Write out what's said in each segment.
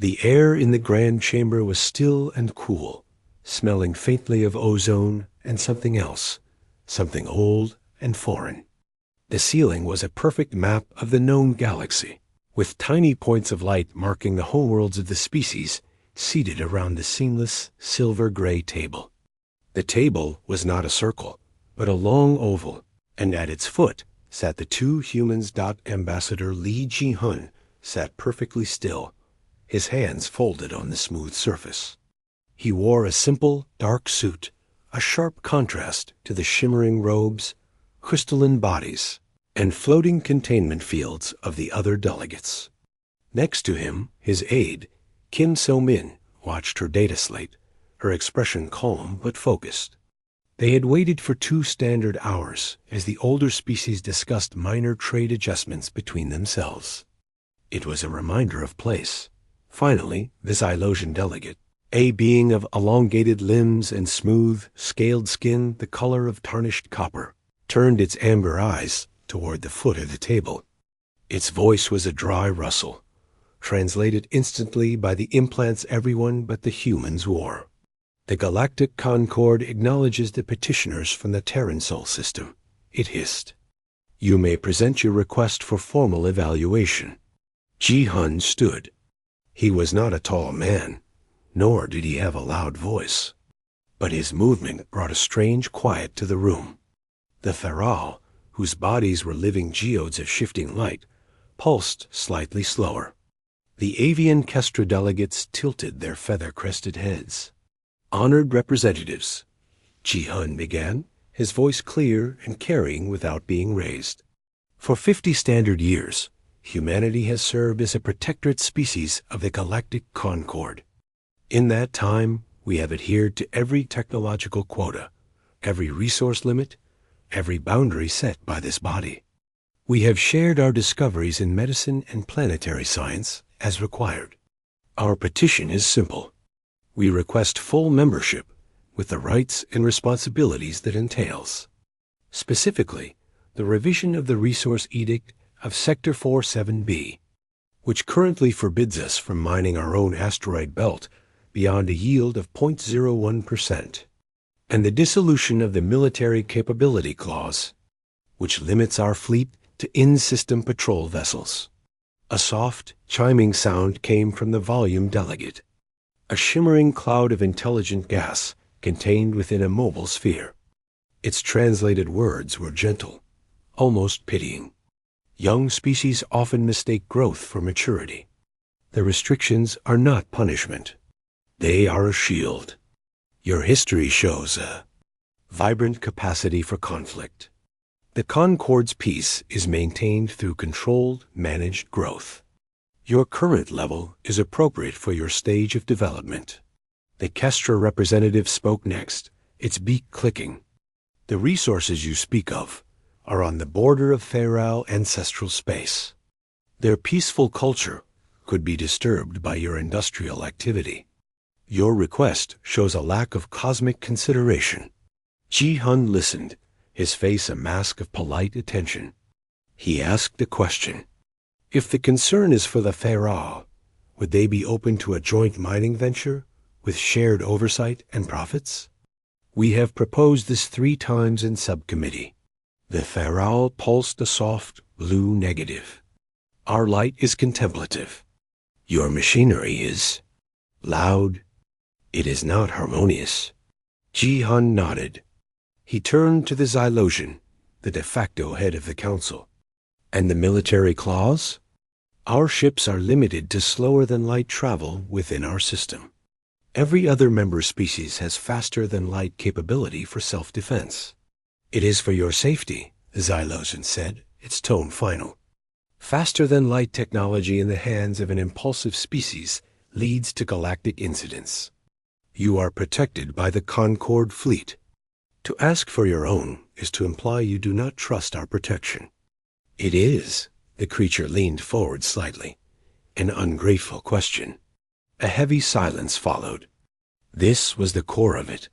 The air in the grand chamber was still and cool, smelling faintly of ozone and something else, something old and foreign. The ceiling was a perfect map of the known galaxy, with tiny points of light marking the homeworlds of the species seated around the seamless silver-gray table. The table was not a circle, but a long oval, and at its foot sat the two humans. Ambassador Li Ji-hun sat perfectly still, his hands folded on the smooth surface. He wore a simple, dark suit, a sharp contrast to the shimmering robes, crystalline bodies, and floating containment fields of the other delegates. Next to him, his aide, Kim So-min, watched her data slate, her expression calm but focused. They had waited for 2 standard hours as the older species discussed minor trade adjustments between themselves. It was a reminder of place. Finally, the Xylosian delegate, a being of elongated limbs and smooth, scaled skin the color of tarnished copper, turned its amber eyes toward the foot of the table. Its voice was a dry rustle, translated instantly by the implants everyone but the humans wore. The Galactic Concord acknowledges the petitioners from the Terran Sol system, it hissed. You may present your request for formal evaluation. Ji-hun stood. He was not a tall man, nor did he have a loud voice, but his movement brought a strange quiet to the room. The Feral, whose bodies were living geodes of shifting light, pulsed slightly slower. The avian Kestra delegates tilted their feather-crested heads. Honored representatives, Ji-hun began, his voice clear and carrying without being raised. For 50 standard years, humanity has served as a protectorate species of the Galactic Concord. In that time, we have adhered to every technological quota, every resource limit, every boundary set by this body. We have shared our discoveries in medicine and planetary science as required. Our petition is simple. We request full membership with the rights and responsibilities that entails. Specifically, the revision of the Resource Edict of Sector 47B, which currently forbids us from mining our own asteroid belt beyond a yield of 0.01%, and the dissolution of the Military Capability Clause, which limits our fleet to in-system patrol vessels. A soft, chiming sound came from the volume delegate, a shimmering cloud of intelligent gas contained within a mobile sphere. Its translated words were gentle, almost pitying. Young species often mistake growth for maturity. The restrictions are not punishment. They are a shield. Your history shows a vibrant capacity for conflict. The Concord's peace is maintained through controlled, managed growth. Your current level is appropriate for your stage of development. The Kestra representative spoke next, its beak clicking. The resources you speak of are on the border of Feral ancestral space. Their peaceful culture could be disturbed by your industrial activity. Your request shows a lack of cosmic consideration. Ji-hun listened, his face a mask of polite attention. He asked a question. If the concern is for the Feral, would they be open to a joint mining venture with shared oversight and profits? We have proposed this 3 times in subcommittee. The Feral pulsed a soft blue negative. Our light is contemplative. Your machinery is loud. It is not harmonious. Ji-hun nodded. He turned to the Xylosian, the de facto head of the council. And the military clause? Our ships are limited to slower-than-light travel within our system. Every other member species has faster-than-light capability for self-defense. It is for your safety, the Xylosian said, its tone final. Faster-than-light technology in the hands of an impulsive species leads to galactic incidents. You are protected by the Concord fleet. To ask for your own is to imply you do not trust our protection. It is, the creature leaned forward slightly, an ungrateful question. A heavy silence followed. This was the core of it.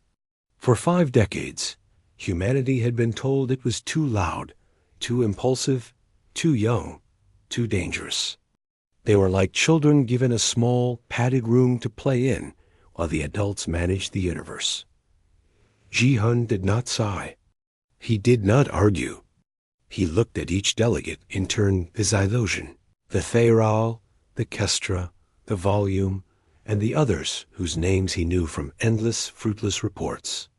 For 5 decades, humanity had been told it was too loud, too impulsive, too young, too dangerous. They were like children given a small, padded room to play in while the adults managed the universe. Ji-hun did not sigh. He did not argue. He looked at each delegate in turn: the Xylosion, the Thayral, the Kestra, the Volume, and the others whose names he knew from endless, fruitless reports.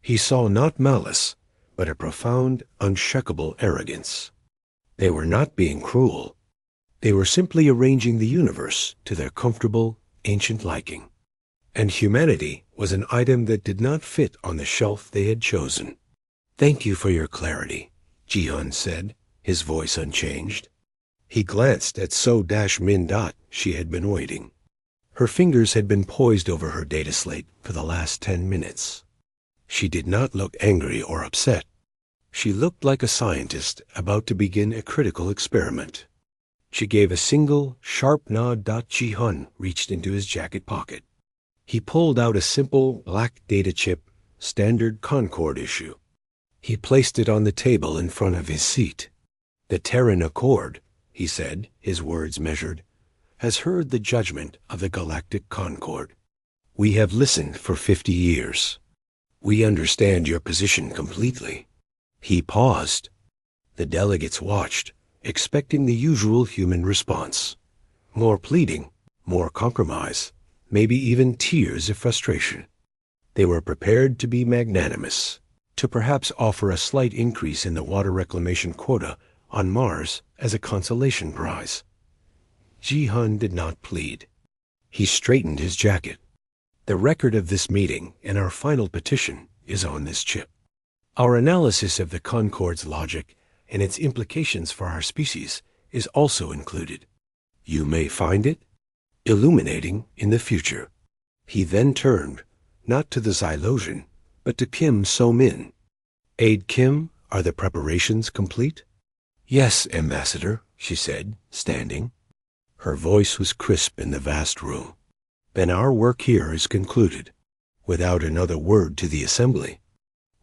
He saw not malice, but a profound, unshakable arrogance. They were not being cruel. They were simply arranging the universe to their comfortable, ancient liking. And humanity was an item that did not fit on the shelf they had chosen. "Thank you for your clarity," Ji-hun said, his voice unchanged. He glanced at So-Min. She had been waiting. Her fingers had been poised over her data slate for the last 10 minutes. She did not look angry or upset. She looked like a scientist about to begin a critical experiment. She gave a single, sharp nod. Ji-hun reached into his jacket pocket. He pulled out a simple, black data chip, standard Concord issue. He placed it on the table in front of his seat. "The Terran Accord," he said, his words measured, "has heard the judgment of the Galactic Concord. We have listened for 50 years. We understand your position completely." He paused. The delegates watched, expecting the usual human response. More pleading, more compromise, maybe even tears of frustration. They were prepared to be magnanimous, to perhaps offer a slight increase in the water reclamation quota on Mars as a consolation prize. Ji-hun did not plead. He straightened his jacket. "The record of this meeting and our final petition is on this chip. Our analysis of the Concord's logic and its implications for our species is also included. You may find it illuminating in the future." He then turned, not to the Xylosion, but to Kim So-Min. "Aide Kim, are the preparations complete?" "Yes, Ambassador," she said, standing. Her voice was crisp in the vast room. "Then our work here is concluded." Without another word to the assembly,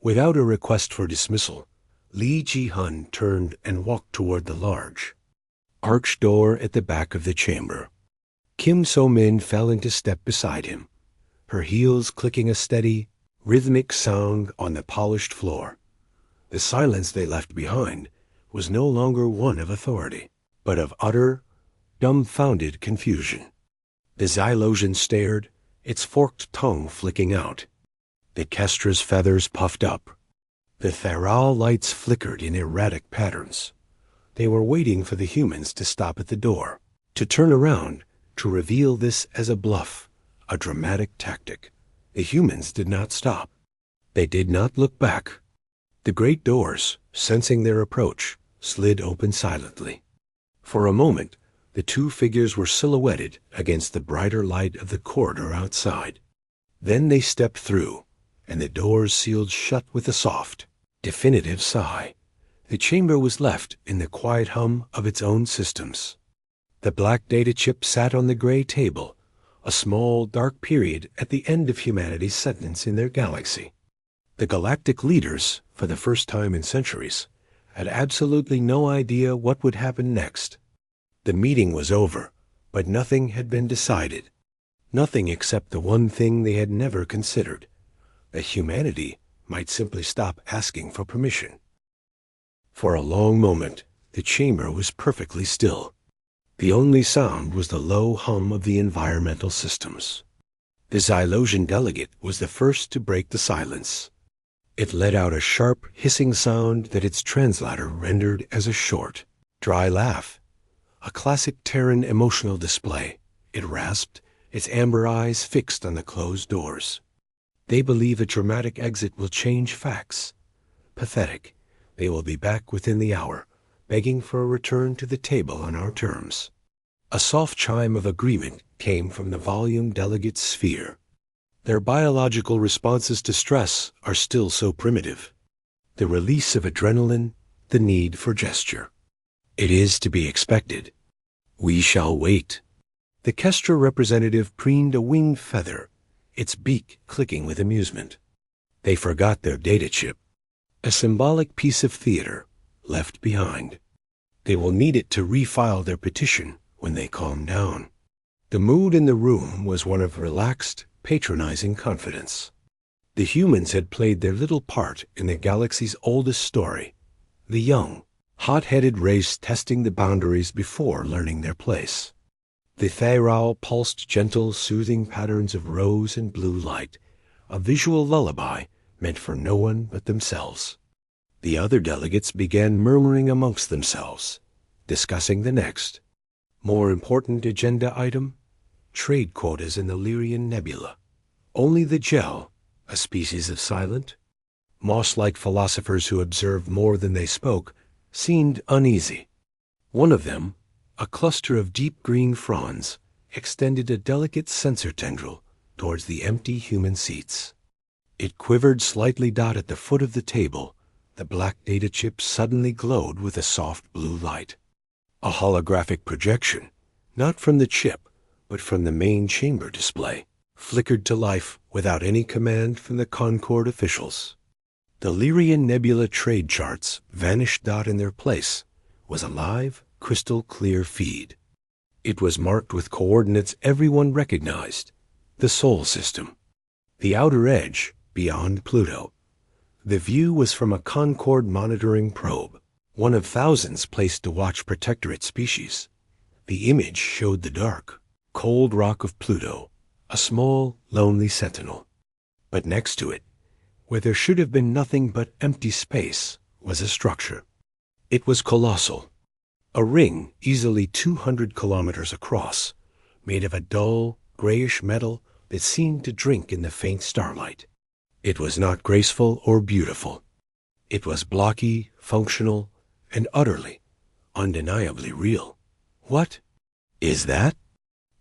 without a request for dismissal, Lee Ji-hun turned and walked toward the large, arched door at the back of the chamber. Kim So-Min fell into step beside him, her heels clicking a steady, rhythmic sound on the polished floor. The silence they left behind was no longer one of authority, but of utter, dumbfounded confusion. The Xylosion stared, its forked tongue flicking out. The Kestra's feathers puffed up. The Thayral lights flickered in erratic patterns. They were waiting for the humans to stop at the door, to turn around, to reveal this as a bluff, a dramatic tactic. The humans did not stop. They did not look back. The great doors, sensing their approach, slid open silently. For a moment, the two figures were silhouetted against the brighter light of the corridor outside. Then they stepped through, and the doors sealed shut with a soft, definitive sigh. The chamber was left in the quiet hum of its own systems. The black data chip sat on the gray table, a small, dark period at the end of humanity's sentence in their galaxy. The galactic leaders, for the first time in centuries, had absolutely no idea what would happen next. The meeting was over, but nothing had been decided. Nothing except the one thing they had never considered, that humanity might simply stop asking for permission. For a long moment, the chamber was perfectly still. The only sound was the low hum of the environmental systems. The Xylosion delegate was the first to break the silence. It let out a sharp, hissing sound that its translator rendered as a short, dry laugh. A classic Terran emotional display. It rasped, its amber eyes fixed on the closed doors. "They believe a dramatic exit will change facts. Pathetic. They will be back within the hour, begging for a return to the table on our terms." A soft chime of agreement came from the volume delegate's sphere. Their biological responses to stress are still so primitive. The release of adrenaline, the need for gesture. It is to be expected. We shall wait. The Kestra representative preened a winged feather, its beak clicking with amusement. They forgot their data chip, a symbolic piece of theater left behind. They will need it to refile their petition when they calmed down. The mood in the room was one of relaxed, patronizing confidence. The humans had played their little part in the galaxy's oldest story, the young, hot-headed race testing the boundaries before learning their place. The Thayral pulsed gentle, soothing patterns of rose and blue light, a visual lullaby meant for no one but themselves. The other delegates began murmuring amongst themselves, discussing the next, more important agenda item: trade quotas in the Lyrian Nebula. Only the Gel, a species of silent, moss-like philosophers who observed more than they spoke, seemed uneasy. One of them, a cluster of deep green fronds, extended a delicate sensor tendril towards the empty human seats. It quivered slightly. At the foot of the table, the black data chip suddenly glowed with a soft blue light. A holographic projection, not from the chip, but from the main chamber display, flickered to life without any command from the Concord officials. The Lyrian Nebula trade charts vanished. In their place was a live, crystal-clear feed. It was marked with coordinates everyone recognized: the Sol system, the outer edge beyond Pluto. The view was from a Concord monitoring probe, one of thousands placed to watch protectorate species. The image showed the dark, cold rock of Pluto, a small, lonely sentinel. But next to it, where there should have been nothing but empty space, was a structure. It was colossal, a ring easily 200 kilometers across, made of a dull, grayish metal that seemed to drink in the faint starlight. It was not graceful or beautiful. It was blocky, functional, and utterly, undeniably real. "What is that?"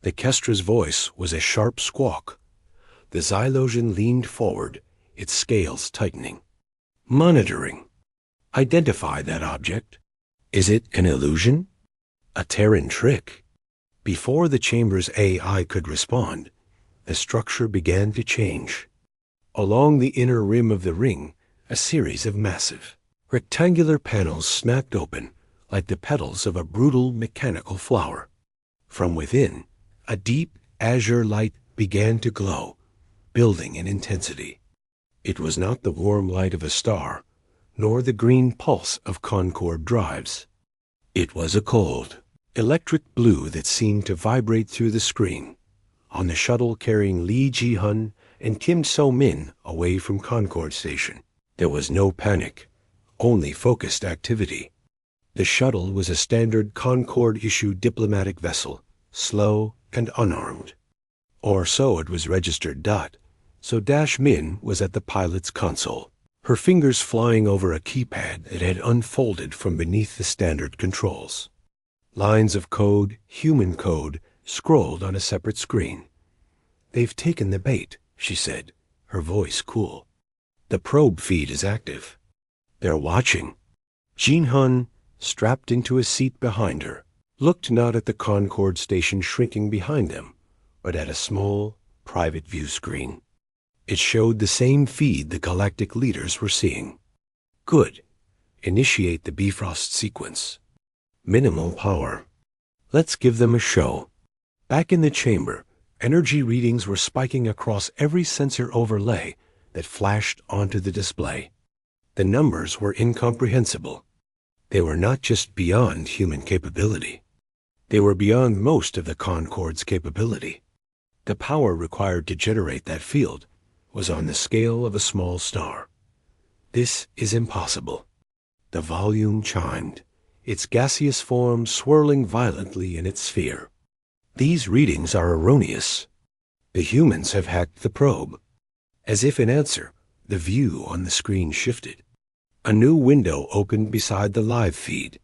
The Kestra's voice was a sharp squawk. The Xylosian leaned forward, its scales tightening. "Monitoring. Identify that object. Is it an illusion? A Terran trick?" Before the chamber's AI could respond, the structure began to change. Along the inner rim of the ring, a series of massive, rectangular panels snapped open like the petals of a brutal mechanical flower. From within, a deep azure light began to glow, building in intensity. It was not the warm light of a star, nor the green pulse of Concord drives. It was a cold, electric blue that seemed to vibrate through the screen. On the shuttle carrying Lee Ji-hun and Kim So-min away from Concord Station, there was no panic, only focused activity. The shuttle was a standard Concord-issued diplomatic vessel, slow and unarmed. Or so it was registered. So Dash-min was at the pilot's console, her fingers flying over a keypad that had unfolded from beneath the standard controls. Lines of code, human code, scrolled on a separate screen. "They've taken the bait," she said, her voice cool. "The probe feed is active. They're watching." Jin-hun, strapped into a seat behind her, looked not at the Concord station shrinking behind them, but at a small, private view screen. It showed the same feed the galactic leaders were seeing. "Good. Initiate the Bifrost sequence. Minimal power. Let's give them a show." Back in the chamber, energy readings were spiking across every sensor overlay that flashed onto the display. The numbers were incomprehensible. They were not just beyond human capability. They were beyond most of the Concord's capability. The power required to generate that field was on the scale of a small star. "This is impossible." The volume chimed, its gaseous form swirling violently in its sphere. "These readings are erroneous. The humans have hacked the probe." As if in answer, the view on the screen shifted. A new window opened beside the live feed.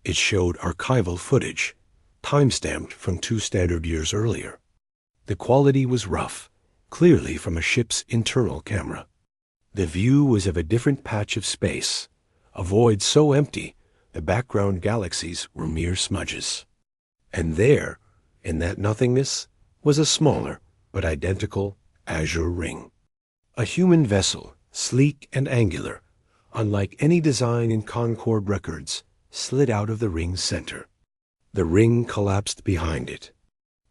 It showed archival footage, time-stamped from 2 standard years earlier. The quality was rough, clearly from a ship's internal camera. The view was of a different patch of space, a void so empty the background galaxies were mere smudges. And there, in that nothingness, was a smaller but identical azure ring. A human vessel, sleek and angular, unlike any design in Concord records, slid out of the ring's center. The ring collapsed behind it.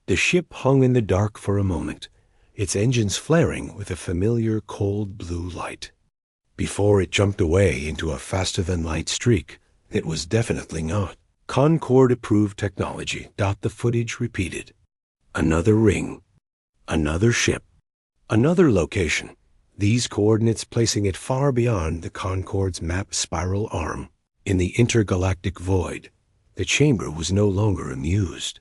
The ship hung in the dark for a moment, its engines flaring with a familiar cold blue light. Before it jumped away into a faster-than-light streak, it was definitely not Concorde-approved technology. The footage repeated. Another ring. Another ship. Another location. These coordinates placing it far beyond the Concorde's map spiral arm. In the intergalactic void, the chamber was no longer amused.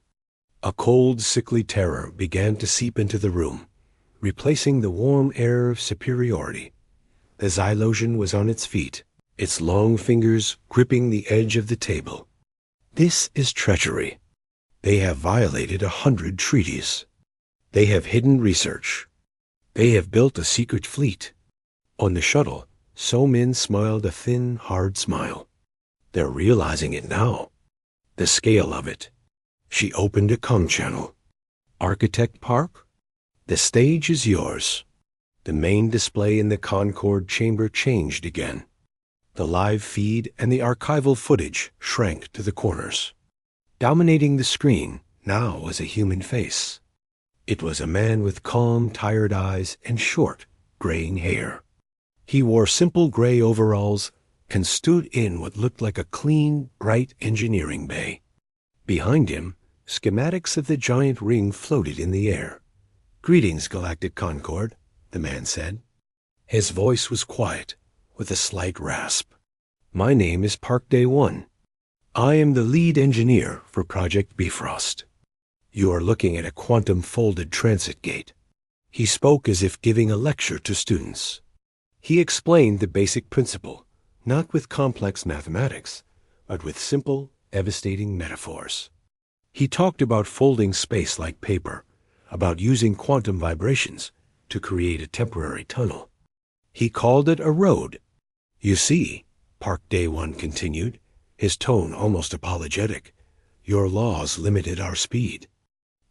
A cold, sickly terror began to seep into the room, replacing the warm air of superiority. The Xylosian was on its feet, its long fingers gripping the edge of the table. This is treachery. They have violated 100 treaties. They have hidden research. They have built a secret fleet. On the shuttle, So-Min smiled a thin, hard smile. They're realizing it now. The scale of it. She opened a comm channel. Architect Park? The stage is yours. The main display in the Concorde chamber changed again. The live feed and the archival footage shrank to the corners. Dominating the screen now was a human face. It was a man with calm, tired eyes and short, graying hair. He wore simple gray overalls and stood in what looked like a clean, bright engineering bay. Behind him, schematics of the giant ring floated in the air. "Greetings, Galactic Concorde," the man said. His voice was quiet, with a slight rasp. "My name is Park Day 1. I am the lead engineer for Project Bifrost. You are looking at a quantum-folded transit gate." He spoke as if giving a lecture to students. He explained the basic principle, not with complex mathematics, but with simple, devastating metaphors. He talked about folding space like paper, about using quantum vibrations to create a temporary tunnel. He called it a road. "You see," Park Day 1 continued, his tone almost apologetic, "your laws limited our speed.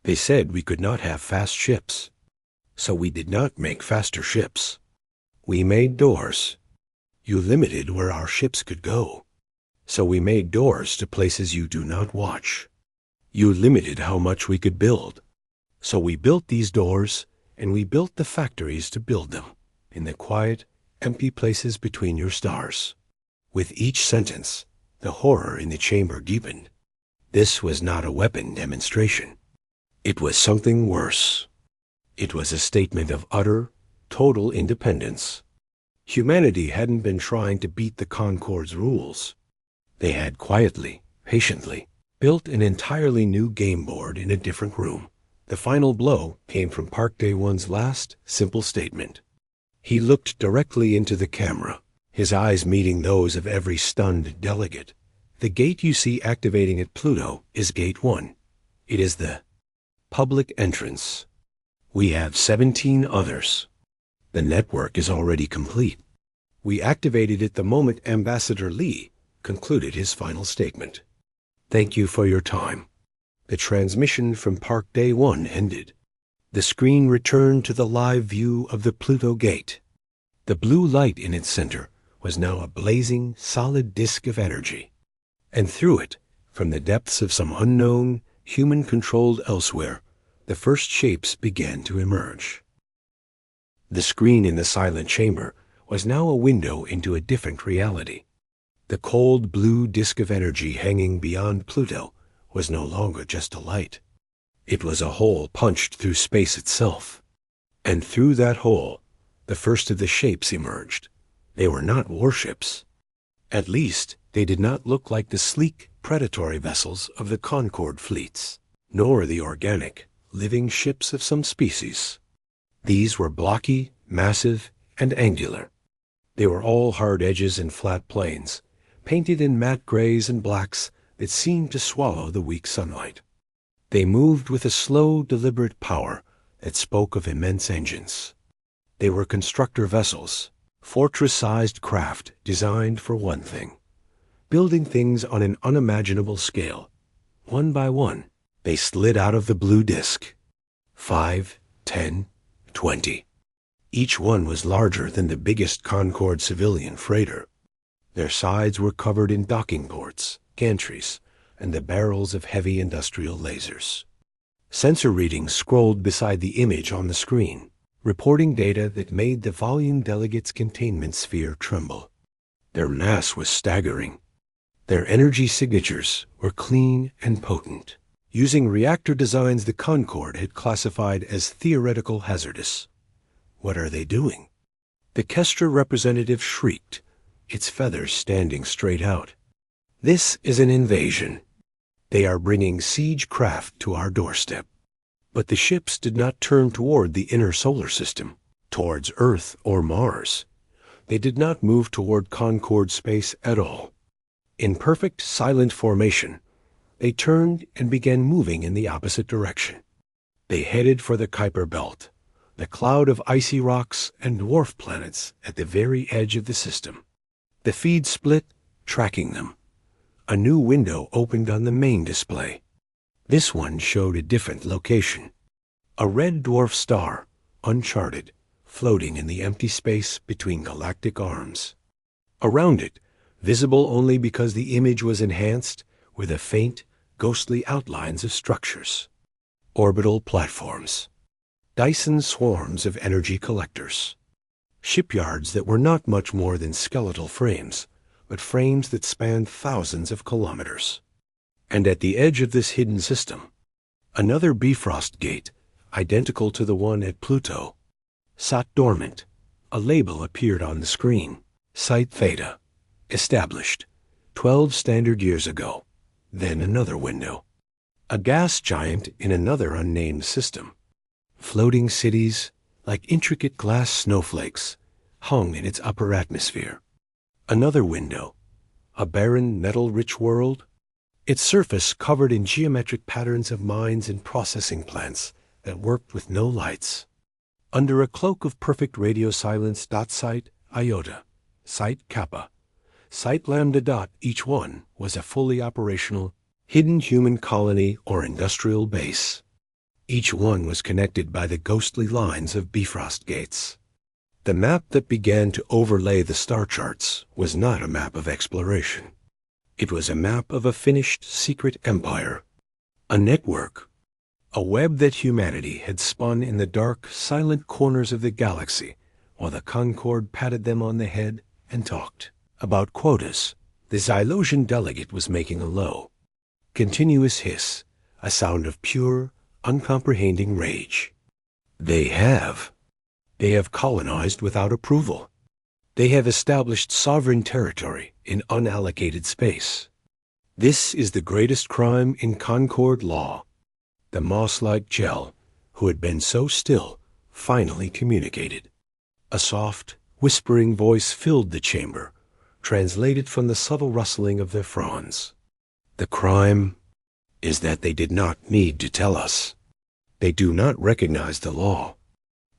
They said we could not have fast ships. So we did not make faster ships. We made doors. You limited where our ships could go. So we made doors to places you do not watch. You limited how much we could build. So we built these doors, and we built the factories to build them, in the quiet, empty places between your stars." With each sentence, the horror in the chamber deepened. This was not a weapon demonstration. It was something worse. It was a statement of utter, total independence. Humanity hadn't been trying to beat the Concorde's rules. They had quietly, patiently, built an entirely new game board in a different room. The final blow came from Park Day 1's last, simple statement. He looked directly into the camera, his eyes meeting those of every stunned delegate. "The gate you see activating at Pluto is Gate 1. It is the public entrance. We have 17 others. The network is already complete. We activated it the moment Ambassador Lee concluded his final statement. Thank you for your time." The transmission from Park Day 1 ended. The screen returned to the live view of the Pluto gate. The blue light in its center was now a blazing, solid disk of energy. And through it, from the depths of some unknown, human-controlled elsewhere, the first shapes began to emerge. The screen in the silent chamber was now a window into a different reality. The cold blue disk of energy hanging beyond Pluto was no longer just a light. It was a hole punched through space itself. And through that hole, the first of the shapes emerged. They were not warships. At least, they did not look like the sleek, predatory vessels of the Concorde fleets, nor the organic, living ships of some species. These were blocky, massive, and angular. They were all hard edges and flat planes, painted in matte grays and blacks that seemed to swallow the weak sunlight. They moved with a slow, deliberate power that spoke of immense engines. They were constructor vessels, fortress-sized craft designed for one thing, building things on an unimaginable scale. One by one, they slid out of the blue disk. 5, 10, 20. Each one was larger than the biggest Concorde civilian freighter. Their sides were covered in docking ports, gantries, and the barrels of heavy industrial lasers. Sensor readings scrolled beside the image on the screen, reporting data that made the volume delegate's containment sphere tremble. Their mass was staggering. Their energy signatures were clean and potent, using reactor designs the Concorde had classified as theoretical hazardous. What are they doing? The Kestra representative shrieked, its feathers standing straight out. This is an invasion. They are bringing siege craft to our doorstep. But the ships did not turn toward the inner solar system, towards Earth or Mars. They did not move toward Concorde space at all. In perfect silent formation, they turned and began moving in the opposite direction. They headed for the Kuiper Belt, the cloud of icy rocks and dwarf planets at the very edge of the system. The feed split, tracking them. A new window opened on the main display. This one showed a different location. A red dwarf star, uncharted, floating in the empty space between galactic arms. Around it, visible only because the image was enhanced, were the faint, ghostly outlines of structures. Orbital platforms. Dyson swarms of energy collectors. Shipyards that were not much more than skeletal frames, but frames that spanned thousands of kilometers. And at the edge of this hidden system, another Bifrost gate, identical to the one at Pluto, sat dormant. A label appeared on the screen. Site Theta. Established 12 standard years ago. Then another window. A gas giant in another unnamed system. Floating cities, like intricate glass snowflakes, hung in its upper atmosphere. Another window. A barren, metal-rich world. Its surface covered in geometric patterns of mines and processing plants that worked with no lights. Under a cloak of perfect radio silence. Site Iota, Site Kappa, Site Lambda. Each one was a fully operational, hidden human colony or industrial base. Each one was connected by the ghostly lines of Bifrost gates. The map that began to overlay the star charts was not a map of exploration. It was a map of a finished secret empire, a network, a web that humanity had spun in the dark, silent corners of the galaxy while the Concorde patted them on the head and talked. About quotas, the Xylosian delegate was making a low, continuous hiss, a sound of pure, uncomprehending rage. They have colonized without approval. They have established sovereign territory in unallocated space. This is the greatest crime in Concorde law. The moss-like gel, who had been so still, finally communicated. A soft, whispering voice filled the chamber, translated from the subtle rustling of their fronds. The crime is that they did not need to tell us. They do not recognize the law.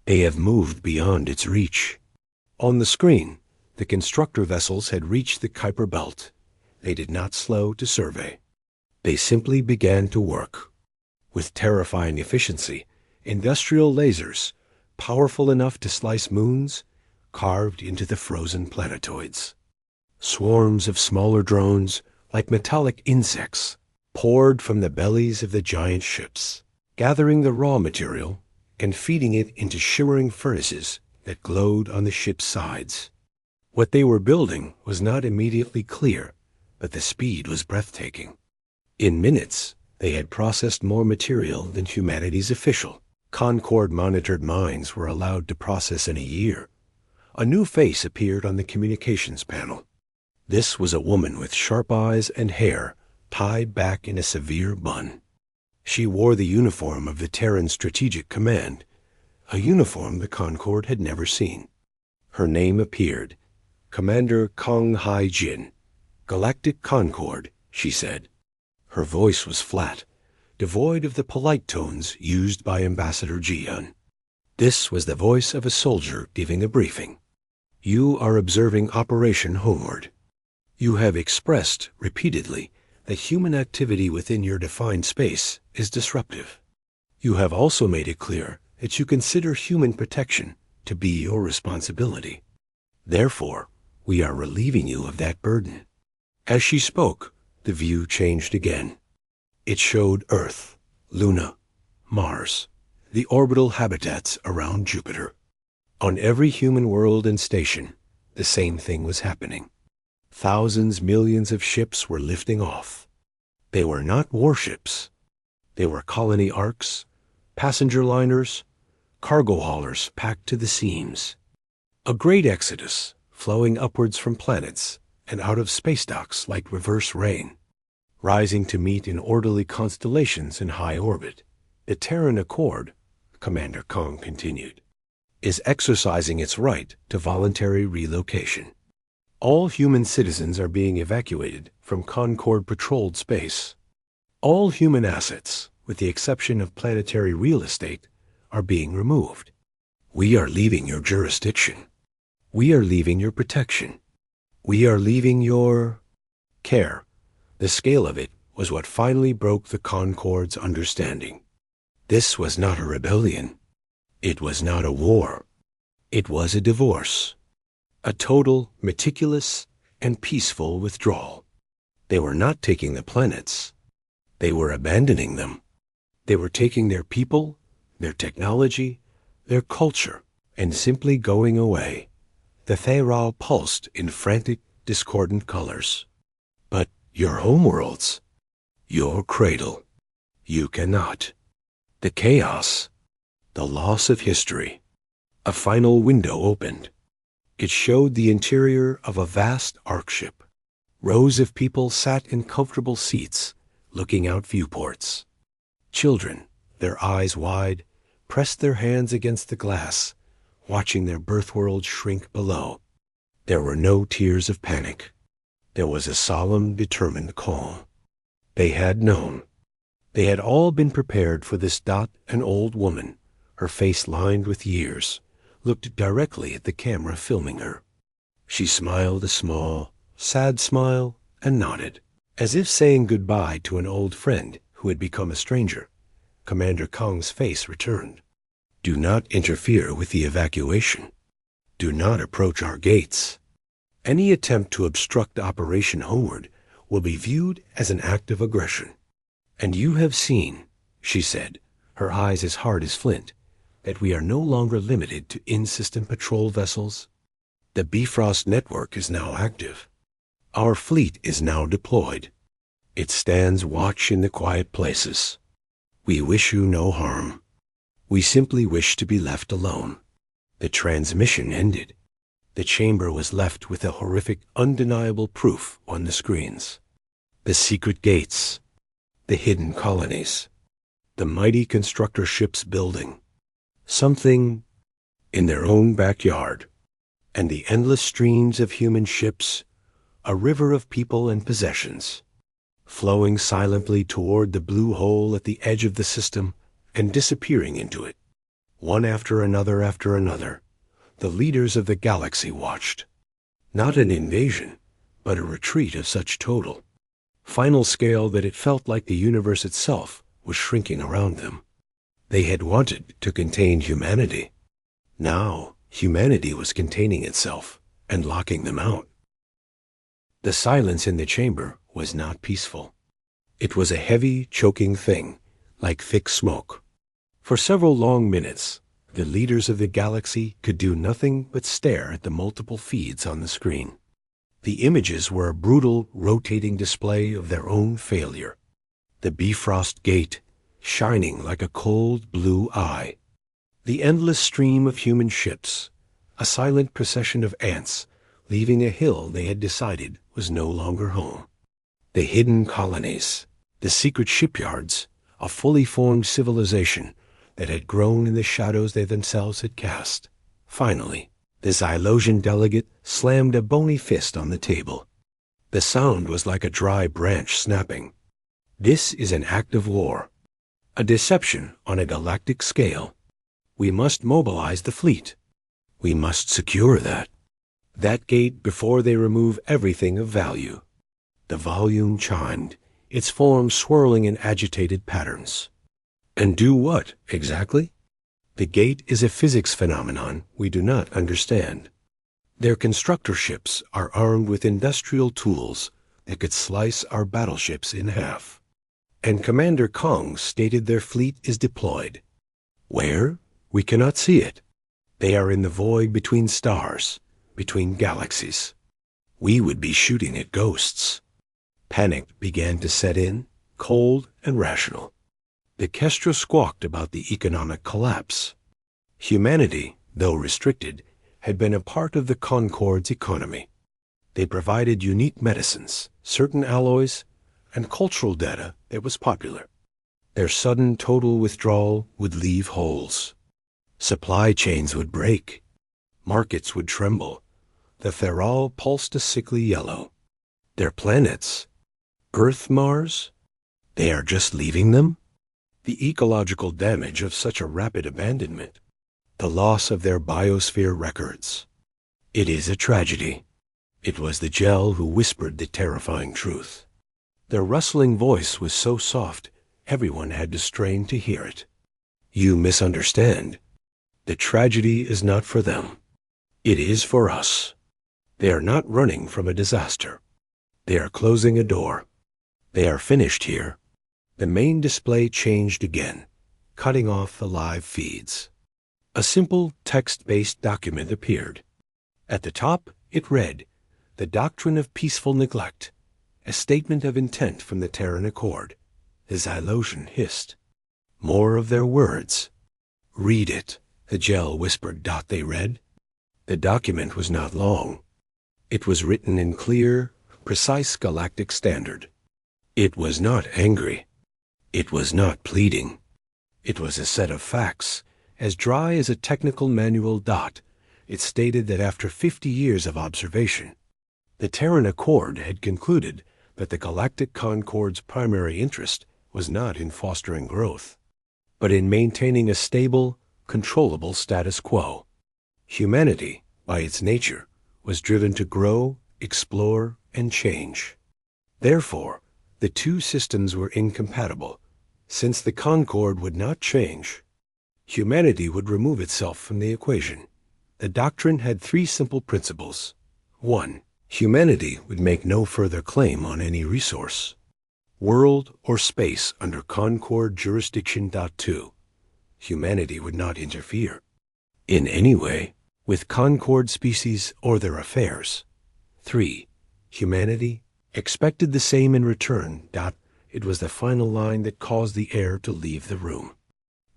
They have moved beyond its reach. On the screen, the constructor vessels had reached the Kuiper Belt. They did not slow to survey. They simply began to work. With terrifying efficiency, industrial lasers, powerful enough to slice moons, carved into the frozen planetoids. Swarms of smaller drones, like metallic insects, poured from the bellies of the giant ships, gathering the raw material and feeding it into shimmering furnaces that glowed on the ship's sides. What they were building was not immediately clear, but the speed was breathtaking. In minutes, they had processed more material than humanity's official Concorde-monitored mines were allowed to process in a year. A new face appeared on the communications panel. This was a woman with sharp eyes and hair tied back in a severe bun. She wore the uniform of the Terran Strategic Command, a uniform the Concorde had never seen. Her name appeared, Commander Kong Hai Jin. Galactic Concorde, she said. Her voice was flat, devoid of the polite tones used by Ambassador Jian. This was the voice of a soldier giving a briefing. You are observing Operation Homeward. You have expressed repeatedly that human activity within your defined space is disruptive. You have also made it clear that you consider human protection to be your responsibility. Therefore, we are relieving you of that burden. As she spoke, the view changed again. It showed Earth, Luna, Mars, the orbital habitats around Jupiter. On every human world and station, the same thing was happening. Thousands, millions of ships were lifting off. They were not warships. They were colony arcs, passenger liners, cargo haulers packed to the seams. A great exodus, flowing upwards from planets and out of space docks like reverse rain. Rising to meet in orderly constellations in high orbit, the Terran Accord, Commander Kong continued, is exercising its right to voluntary relocation. All human citizens are being evacuated from Concord-patrolled space. All human assets, with the exception of planetary real estate, are being removed. We are leaving your jurisdiction. We are leaving your protection. We are leaving your care. The scale of it was what finally broke the Concord's understanding. This was not a rebellion. It was not a war. It was a divorce. A total, meticulous, and peaceful withdrawal. They were not taking the planets. They were abandoning them. They were taking their people, their technology, their culture, and simply going away. The Thayral pulsed in frantic, discordant colors. But your homeworlds, your cradle, you cannot. The chaos, the loss of history. A final window opened. It showed the interior of a vast ark ship. Rows of people sat in comfortable seats, looking out viewports. Children, their eyes wide, pressed their hands against the glass, watching their birth world shrink below. There were no tears of panic. There was a solemn, determined calm. They had known. They had all been prepared for this. An old woman, her face lined with years, looked directly at the camera filming her. She smiled a small, sad smile and nodded, as if saying goodbye to an old friend who had become a stranger. Commander Kong's face returned. Do not interfere with the evacuation. Do not approach our gates. Any attempt to obstruct Operation Homeward will be viewed as an act of aggression. And you have seen, she said, her eyes as hard as flint, that we are no longer limited to in-system patrol vessels. The Bifrost network is now active. Our fleet is now deployed. It stands watch in the quiet places. We wish you no harm. We simply wish to be left alone. The transmission ended. The chamber was left with a horrific, undeniable proof on the screens. The secret gates, the hidden colonies, the mighty constructor ships building, something in their own backyard, and the endless streams of human ships, a river of people and possessions, flowing silently toward the blue hole at the edge of the system and disappearing into it. One after another, the leaders of the galaxy watched. Not an invasion, but a retreat of such total, final scale that it felt like the universe itself was shrinking around them. They had wanted to contain humanity. Now, humanity was containing itself and locking them out. The silence in the chamber was not peaceful. It was a heavy, choking thing, like thick smoke. For several long minutes, the leaders of the galaxy could do nothing but stare at the multiple feeds on the screen. The images were a brutal, rotating display of their own failure. The Bifrost Gate, shining like a cold blue eye. The endless stream of human ships, a silent procession of ants, leaving a hill they had decided was no longer home. The hidden colonies, the secret shipyards, a fully formed civilization that had grown in the shadows they themselves had cast. Finally, the Xylosian delegate slammed a bony fist on the table. The sound was like a dry branch snapping. This is an act of war, a deception on a galactic scale. We must mobilize the fleet. We must secure that gate before they remove everything of value. The volume chimed, its form swirling in agitated patterns. And do what, exactly? The gate is a physics phenomenon we do not understand. Their constructor ships are armed with industrial tools that could slice our battleships in half. And Commander Kong stated their fleet is deployed. Where? We cannot see it. They are in the void between stars, between galaxies. We would be shooting at ghosts. Panic began to set in, cold and rational. The Kestra squawked about the economic collapse. Humanity, though restricted, had been a part of the Concord's economy. They provided unique medicines, certain alloys, and cultural data that was popular. Their sudden total withdrawal would leave holes. Supply chains would break. Markets would tremble. The Theral pulsed a sickly yellow. Their planets, Earth, Mars, they are just leaving them? The ecological damage of such a rapid abandonment. The loss of their biosphere records. It is a tragedy. It was the gel who whispered the terrifying truth. Their rustling voice was so soft, everyone had to strain to hear it. You misunderstand. The tragedy is not for them. It is for us. They are not running from a disaster. They are closing a door. They are finished here. The main display changed again, cutting off the live feeds. A simple text-based document appeared. At the top, it read, "The Doctrine of Peaceful Neglect, a statement of intent from the Terran Accord." The Xylosian hissed. More of their words. Read it, the gel whispered. They read. The document was not long. It was written in clear, precise galactic standard. It was not angry. It was not pleading. It was a set of facts, as dry as a technical manual. It stated that after 50 years of observation, the Terran Accord had concluded that the Galactic Concord's primary interest was not in fostering growth, but in maintaining a stable, controllable status quo. Humanity, by its nature, was driven to grow, explore, and change. Therefore, the two systems were incompatible. Since the Concord would not change, humanity would remove itself from the equation. The doctrine had three simple principles. 1. Humanity would make no further claim on any resource, world or space under Concord jurisdiction. 2. Humanity would not interfere, in any way, with Concord species or their affairs. 3. Humanity expected the same in return. It was the final line that caused the heir to leave the room.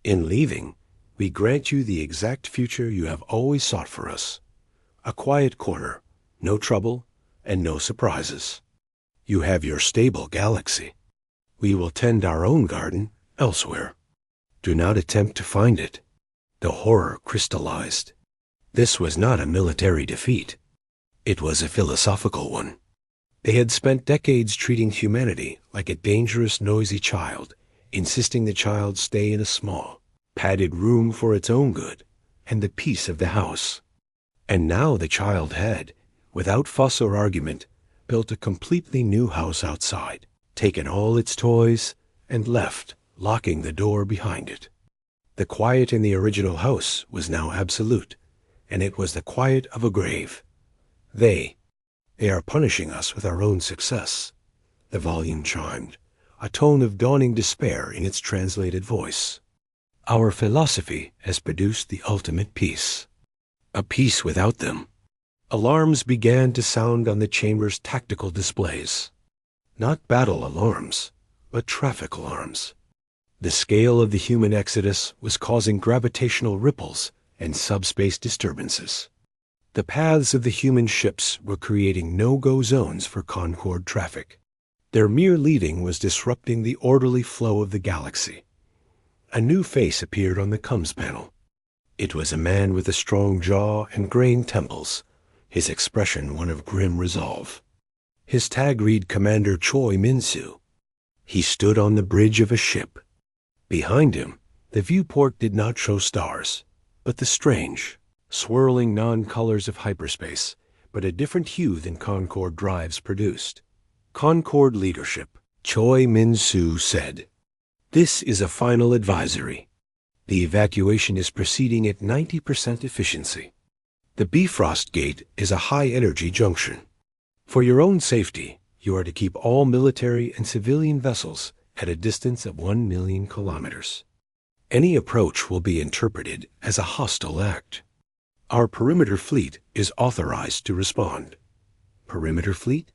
In leaving, we grant you the exact future you have always sought for us. A quiet corner, no trouble, and no surprises. You have your stable galaxy. We will tend our own garden elsewhere. Do not attempt to find it. The horror crystallized. This was not a military defeat. It was a philosophical one. They had spent decades treating humanity like a dangerous, noisy child, insisting the child stay in a small, padded room for its own good and the peace of the house. And now the child had, without fuss or argument, built a completely new house outside, taken all its toys, and left, locking the door behind it. The quiet in the original house was now absolute, and it was the quiet of a grave. They are punishing us with our own success. The volume chimed, a tone of dawning despair in its translated voice. Our philosophy has produced the ultimate peace. A peace without them. Alarms began to sound on the chamber's tactical displays. Not battle alarms, but traffic alarms. The scale of the human exodus was causing gravitational ripples and subspace disturbances. The paths of the human ships were creating no-go zones for Concord traffic. Their mere leaving was disrupting the orderly flow of the galaxy. A new face appeared on the comms panel. It was a man with a strong jaw and graying temples, his expression one of grim resolve. His tag read Commander Choi Min-soo. He stood on the bridge of a ship. Behind him, the viewport did not show stars, but the strange, swirling non-colors of hyperspace, but a different hue than Concord drives produced. Concord leadership, Choi Min-soo said. This is a final advisory. The evacuation is proceeding at 90% efficiency. The Bifrost Gate is a high-energy junction. For your own safety, You are to keep all military and civilian vessels at a distance of 1 million kilometers. Any approach will be interpreted as a hostile act. Our perimeter fleet is authorized to respond. Perimeter fleet?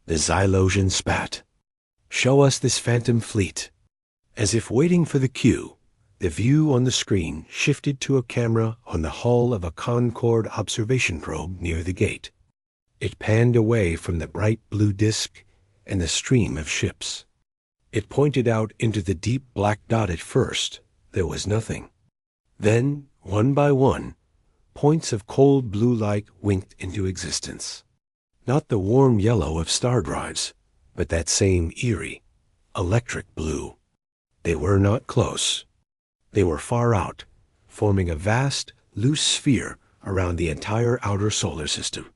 The Xylosian spat. Show us this phantom fleet. As if waiting for the cue, the view on the screen shifted to a camera on the hull of a Concorde observation probe near the gate. It panned away from the bright blue disk and the stream of ships. It pointed out into the deep black dot at first. There was nothing. Then, one by one, points of cold blue light winked into existence. Not the warm yellow of star drives, but that same eerie, electric blue. They were not close. They were far out, forming a vast, loose sphere around the entire outer solar system.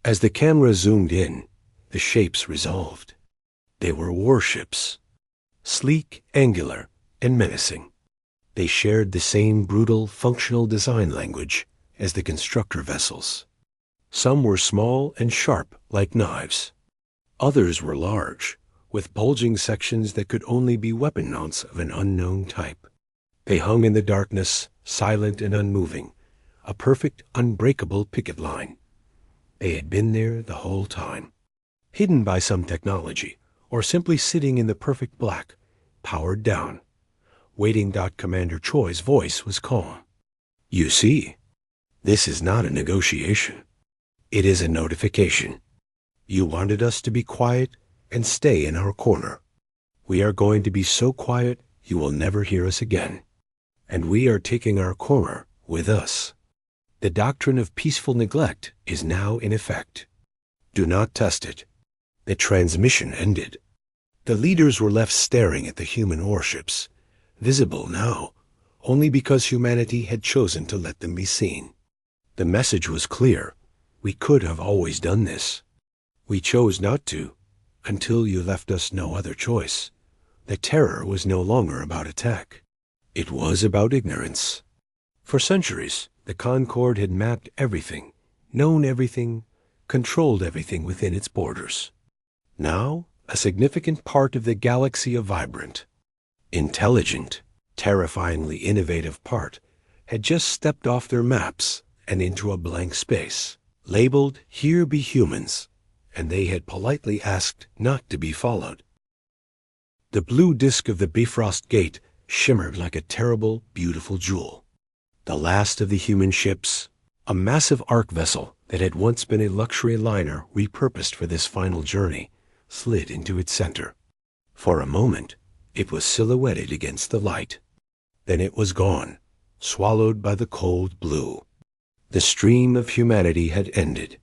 As the camera zoomed in, the shapes resolved. They were warships, sleek, angular, and menacing. They shared the same brutal, functional design language as the constructor vessels. Some were small and sharp like knives. Others were large, with bulging sections that could only be weapon mounts of an unknown type. They hung in the darkness, silent and unmoving, a perfect, unbreakable picket line. They had been there the whole time, hidden by some technology, or simply sitting in the perfect black, powered down. Waiting. Commander Choi's voice was calm. You see, this is not a negotiation. It is a notification. You wanted us to be quiet and stay in our corner. We are going to be so quiet you will never hear us again. And we are taking our corner with us. The doctrine of peaceful neglect is now in effect. Do not test it. The transmission ended. The leaders were left staring at the human warships, visible now, only because humanity had chosen to let them be seen. The message was clear. We could have always done this. We chose not to, until you left us no other choice. The terror was no longer about attack. It was about ignorance. For centuries, the Concorde had mapped everything, known everything, controlled everything within its borders. Now, a significant part of the galaxy of vibrant, intelligent, terrifyingly innovative part had just stepped off their maps and into a blank space, labeled "Here be humans," and they had politely asked not to be followed. The blue disk of the Bifrost Gate shimmered like a terrible, beautiful jewel. The last of the human ships, a massive arc vessel that had once been a luxury liner repurposed for this final journey, slid into its center. For a moment, it was silhouetted against the light. Then it was gone, swallowed by the cold blue. The stream of humanity had ended.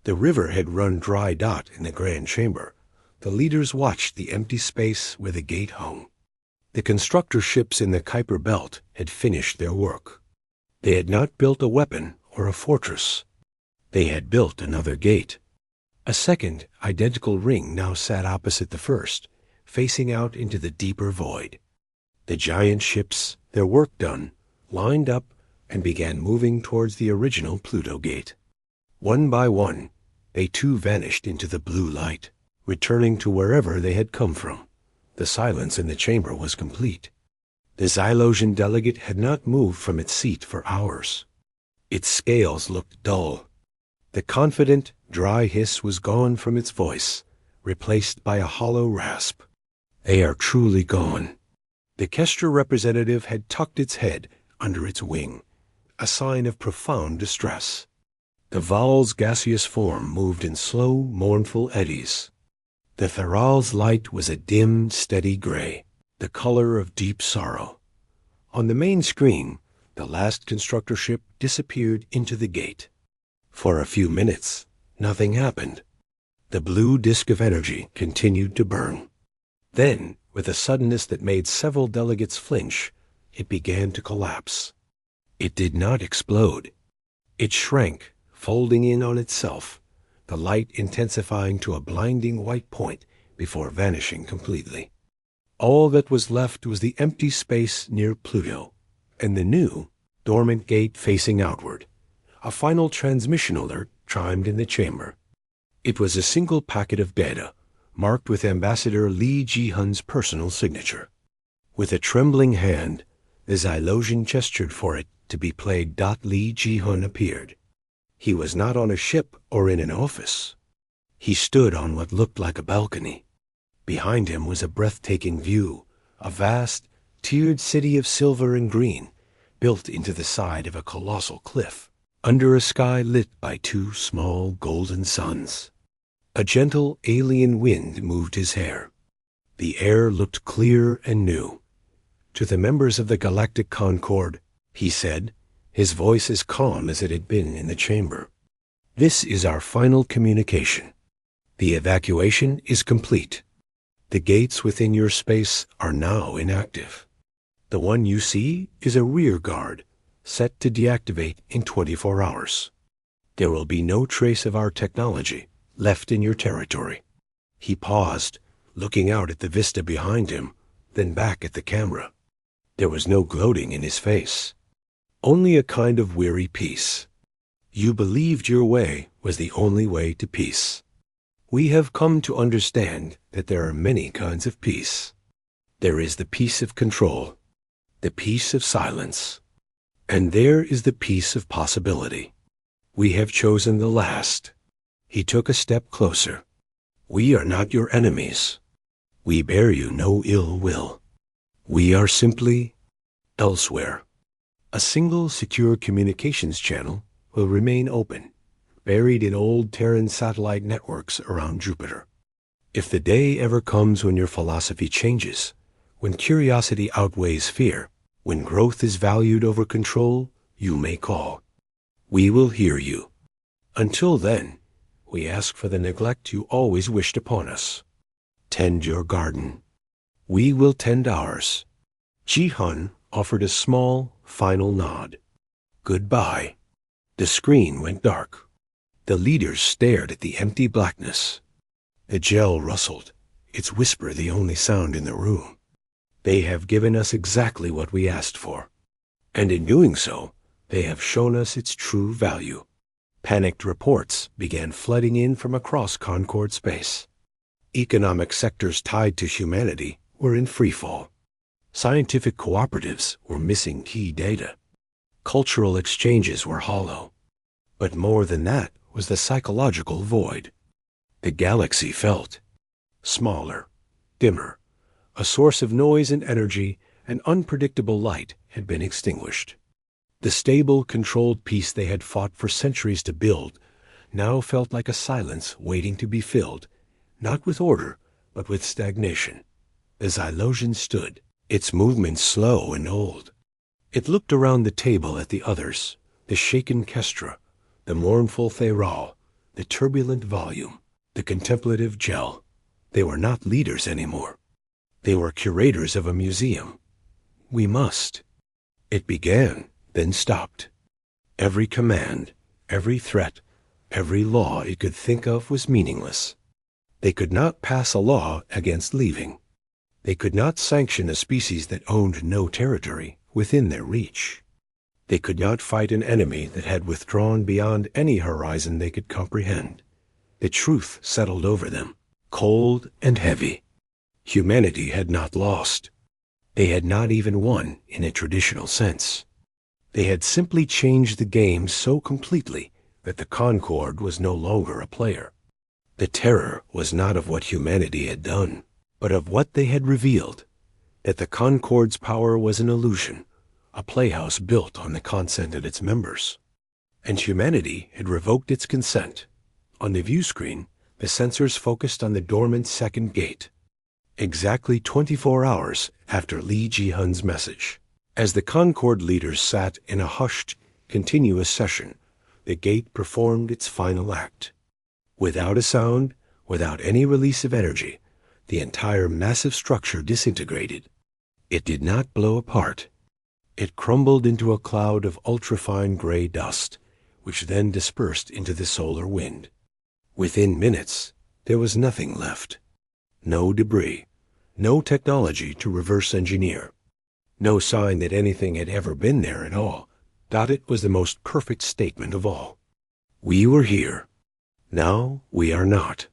The river had run dry. In the grand chamber, the leaders watched the empty space where the gate hung. The constructor ships in the Kuiper Belt had finished their work. They had not built a weapon or a fortress. They had built another gate. A second, identical ring now sat opposite the first, facing out into the deeper void. The giant ships, their work done, lined up and began moving towards the original Pluto gate. One by one, they too vanished into the blue light, returning to wherever they had come from. The silence in the chamber was complete. The Xylosian delegate had not moved from its seat for hours. Its scales looked dull. The confident, dry hiss was gone from its voice, replaced by a hollow rasp. They are truly gone. The Kestra representative had tucked its head under its wing, a sign of profound distress. The Val's gaseous form moved in slow, mournful eddies. The Theral's light was a dim, steady gray, the color of deep sorrow. On the main screen, the last constructor ship disappeared into the gate. For a few minutes, nothing happened. The blue disk of energy continued to burn. Then, with a suddenness that made several delegates flinch, it began to collapse. It did not explode. It shrank, folding in on itself, the light intensifying to a blinding white point before vanishing completely. All that was left was the empty space near Pluto, and the new, dormant gate facing outward. A final transmission alert chimed in the chamber. It was a single packet of data, marked with Ambassador Li Jihun's personal signature. With a trembling hand, the Xylosian gestured for it to be played. Li Jihun appeared. He was not on a ship or in an office. He stood on what looked like a balcony. Behind him was a breathtaking view, a vast, tiered city of silver and green, built into the side of a colossal cliff, under a sky lit by two small golden suns. A gentle alien wind moved his hair. The air looked clear and new. To the members of the Galactic Concord, he said, his voice as calm as it had been in the chamber, "This is our final communication. The evacuation is complete. The gates within your space are now inactive. The one you see is a rear guard, set to deactivate in 24 hours. There will be no trace of our technology left in your territory." He paused, looking out at the vista behind him, then back at the camera. There was no gloating in his face, only a kind of weary peace. You believed your way was the only way to peace. We have come to understand that there are many kinds of peace. There is the peace of control, the peace of silence, and there is the peace of possibility. We have chosen the last. He took a step closer. We are not your enemies. We bear you no ill will. We are simply elsewhere. A single secure communications channel will remain open, buried in old Terran satellite networks around Jupiter. If the day ever comes when your philosophy changes, when curiosity outweighs fear, when growth is valued over control, you may call. We will hear you. Until then, we ask for the neglect you always wished upon us. Tend your garden. We will tend ours. Jihun offered a small, final nod. Goodbye. The screen went dark. The leaders stared at the empty blackness. The gel rustled, its whisper the only sound in the room. They have given us exactly what we asked for. And in doing so, they have shown us its true value. Panicked reports began flooding in from across Concord space. Economic sectors tied to humanity were in freefall. Scientific cooperatives were missing key data. Cultural exchanges were hollow. But more than that was the psychological void. The galaxy felt smaller, dimmer. A source of noise and energy and unpredictable light had been extinguished. The stable, controlled peace they had fought for centuries to build now felt like a silence waiting to be filled, not with order, but with stagnation. The Xylosian stood, its movements slow and old. It looked around the table at the others, the shaken Kestra, the mournful Theral, the turbulent Volume, the contemplative Gel. They were not leaders anymore. They were curators of a museum. We must. It began, then stopped. Every command, every threat, every law it could think of was meaningless. They could not pass a law against leaving. They could not sanction a species that owned no territory within their reach. They could not fight an enemy that had withdrawn beyond any horizon they could comprehend. The truth settled over them, cold and heavy. Humanity had not lost. They had not even won in a traditional sense. They had simply changed the game so completely that the Concord was no longer a player. The terror was not of what humanity had done, but of what they had revealed, that the Concord's power was an illusion, a playhouse built on the consent of its members. And humanity had revoked its consent. On the view screen, the sensors focused on the dormant second gate. Exactly 24 hours after Li Jihun's message. As the Concord leaders sat in a hushed, continuous session, the gate performed its final act. Without a sound, without any release of energy, the entire massive structure disintegrated. It did not blow apart. It crumbled into a cloud of ultrafine gray dust, which then dispersed into the solar wind. Within minutes, there was nothing left. No debris, no technology to reverse engineer, no sign that anything had ever been there at all. It was the most perfect statement of all. We were here. Now we are not.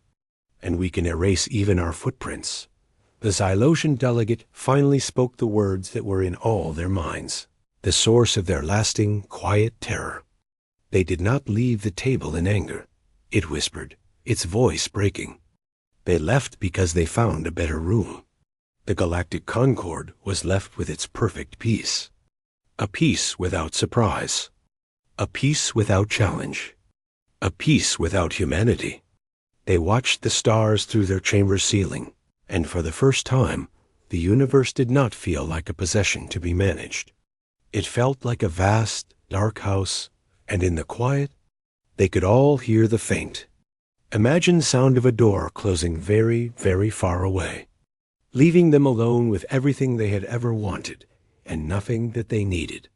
and we can erase even our footprints. The Xylosian delegate finally spoke the words that were in all their minds, the source of their lasting, quiet terror. They did not leave the table in anger, it whispered, its voice breaking. They left because they found a better room. The Galactic Concord was left with its perfect peace. A peace without surprise. A peace without challenge. A peace without humanity. They watched the stars through their chamber ceiling, and for the first time, the universe did not feel like a possession to be managed. It felt like a vast, dark house, and in the quiet, they could all hear the faint. Imagine sound of a door closing very, very far away, leaving them alone with everything they had ever wanted and nothing that they needed.